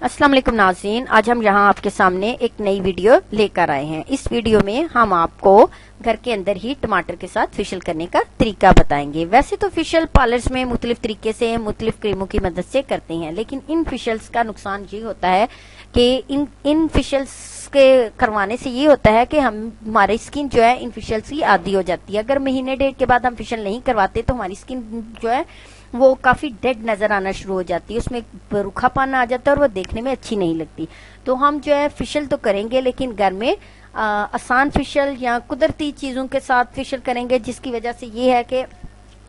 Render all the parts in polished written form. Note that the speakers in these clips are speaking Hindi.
अस्सलाम वालेकुम नाज़रीन, आज हम यहाँ आपके सामने एक नई वीडियो लेकर आए हैं। इस वीडियो में हम आपको घर के अंदर ही टमाटर के साथ फेशियल करने का तरीका बताएंगे। वैसे तो फेशियल पार्लर्स में मुख्तलिफ तरीके से मुख्तलिफ क्रीमों की मदद से करते हैं, लेकिन इन फेशियल्स का नुकसान ये होता है कि इन फेशियल्स के करवाने से ये होता है कि हमारी स्किन जो है इन फेशियल्स की आदी हो जाती है। अगर महीने डेढ़ के बाद हम फेशियल नहीं करवाते तो हमारी स्किन जो है वो काफी डेड नजर आना शुरू हो जाती है, उसमें रूखापन आ जाता है और वो देखने में अच्छी नहीं लगती। तो हम जो है फेशियल तो करेंगे, लेकिन घर में आसान फेशियल या कुदरती चीजों के साथ फेशियल करेंगे, जिसकी वजह से ये है कि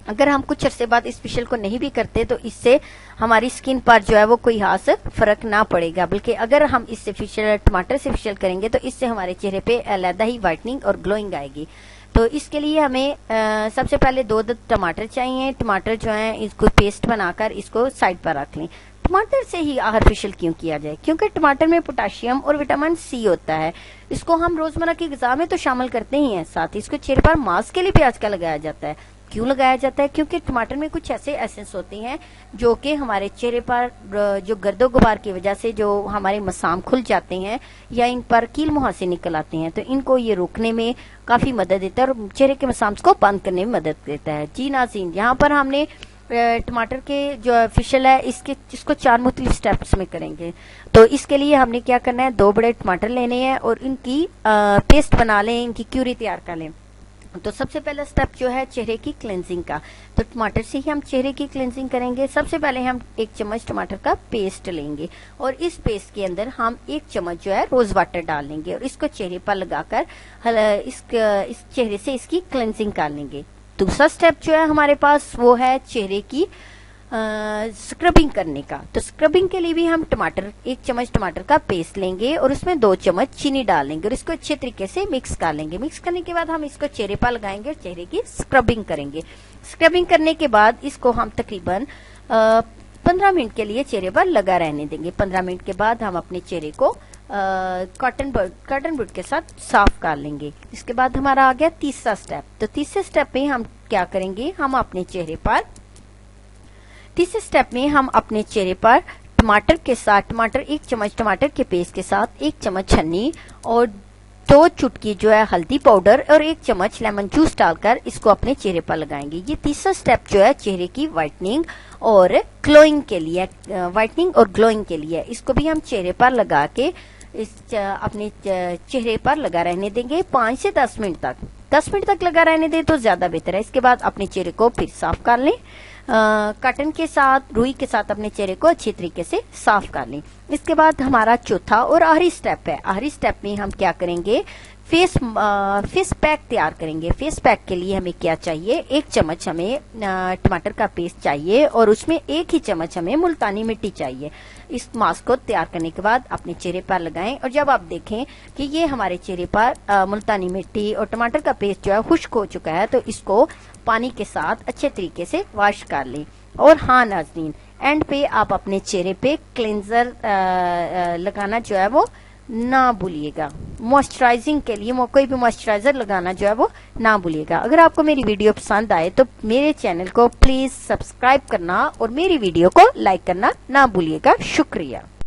अगर हम कुछ अरसे बाद इस फेशियल को नहीं भी करते तो इससे हमारी स्किन पर जो है वो कोई खास फर्क ना पड़ेगा, बल्कि अगर हम इससे फेशियल टमाटर से फेशियल करेंगे तो इससे हमारे चेहरे पे अलग ही वाइटनिंग और ग्लोइंग आएगी। तो इसके लिए हमें सबसे पहले दो टमाटर चाहिए। टमाटर जो है इसको पेस्ट बनाकर इसको साइड पर रख लें। टमाटर से ही आहार फेशियल क्यों किया जाए? क्योंकि टमाटर में पोटाशियम और विटामिन सी होता है। इसको हम रोजमर्रा की ग़िज़ा में तो शामिल करते ही हैं, साथ ही इसको चेहरे पर मास्क के लिए भी आजकल लगाया जाता है। क्यों लगाया जाता है? क्योंकि टमाटर में कुछ ऐसे एसेंस होते हैं जो कि हमारे चेहरे पर जो गर्दो गुबार की वजह से जो हमारे मसाम खुल जाते हैं या इन पर कील मुहासे निकल आते हैं, तो इनको ये रोकने में काफी मदद देता है और चेहरे के मसाम को बंद करने में मदद देता है। जी नाज़रीन, यहाँ पर हमने टमाटर के जो फेशियल है इसको 4 मुख्तलिफ स्टेप्स में करेंगे। तो इसके लिए हमने क्या करना है, 2 बड़े टमाटर लेने हैं और इनकी पेस्ट बना लें, इनकी क्यूरी तैयार कर लें। तो सबसे पहला स्टेप जो है चेहरे की क्लेंजिंग का, तो टमाटर से ही हम चेहरे की क्लेंजिंग करेंगे। सबसे पहले हम 1 चम्मच टमाटर का पेस्ट लेंगे और इस पेस्ट के अंदर हम 1 चम्मच जो है रोज वाटर डाल लेंगे और इसको चेहरे पर लगाकर इस चेहरे से इसकी क्लेंजिंग कर लेंगे। दूसरा स्टेप जो है हमारे पास वो है चेहरे की स्क्रबिंग करने का। तो स्क्रबिंग के लिए भी हम 1 चम्मच टमाटर का पेस्ट लेंगे और उसमें 2 चम्मच चीनी डालेंगे और इसको अच्छे तरीके से मिक्स कर लेंगे। मिक्स करने के बाद हम इसको चेहरे पर लगाएंगे और चेहरे की स्क्रबिंग करेंगे। स्क्रबिंग करने के बाद इसको हम तकरीबन 15 मिनट के लिए चेहरे पर लगा रहने देंगे। 15 मिनट के बाद हम अपने चेहरे को कॉटन बड के साथ साफ कर लेंगे। इसके बाद हमारा आ गया तीसरा स्टेप। तो तीसरे स्टेप में हम क्या करेंगे, तीसरे स्टेप में हम अपने चेहरे पर टमाटर 1 चम्मच टमाटर के पेस्ट के साथ 1 चम्मच हनी और 2 चुटकी जो है हल्दी पाउडर और 1 चम्मच लेमन जूस डालकर इसको अपने चेहरे पर लगाएंगे। ये तीसरा स्टेप जो है चेहरे की वाइटनिंग और ग्लोइंग के लिए, इसको भी हम चेहरे पर लगा के अपने चेहरे पर लगा रहने देंगे 5 से 10 मिनट तक। 10 मिनट तक लगा रहने दें तो ज्यादा बेहतर है। इसके बाद अपने चेहरे को फिर साफ कर लें, कॉटन के साथ, रुई के साथ अपने चेहरे को अच्छी तरीके से साफ कर लें। इसके बाद हमारा चौथा और आखिरी स्टेप है। आखिरी स्टेप में हम क्या करेंगे, फेस पैक तैयार करेंगे। फेस पैक के लिए हमें क्या चाहिए, 1 चम्मच हमें टमाटर का पेस्ट चाहिए और उसमें 1 ही चम्मच हमें मुल्तानी मिट्टी चाहिए। इस मास्क को तैयार करने के बाद अपने चेहरे पर लगाएं और जब आप देखें कि ये हमारे चेहरे पर मुल्तानी मिट्टी और टमाटर का पेस्ट जो है खुश्क हो चुका है, तो इसको पानी के साथ अच्छे तरीके से वॉश कर लें। और हाँ नाज़रीन, एंड पे आप अपने चेहरे पे क्लेंजर लगाना जो है वो ना भूलिएगा। मॉइस्चराइजिंग के लिए कोई भी मॉइस्चराइजर लगाना जो है वो ना भूलिएगा। अगर आपको मेरी वीडियो पसंद आए तो मेरे चैनल को प्लीज सब्सक्राइब करना और मेरी वीडियो को लाइक करना ना भूलिएगा। शुक्रिया।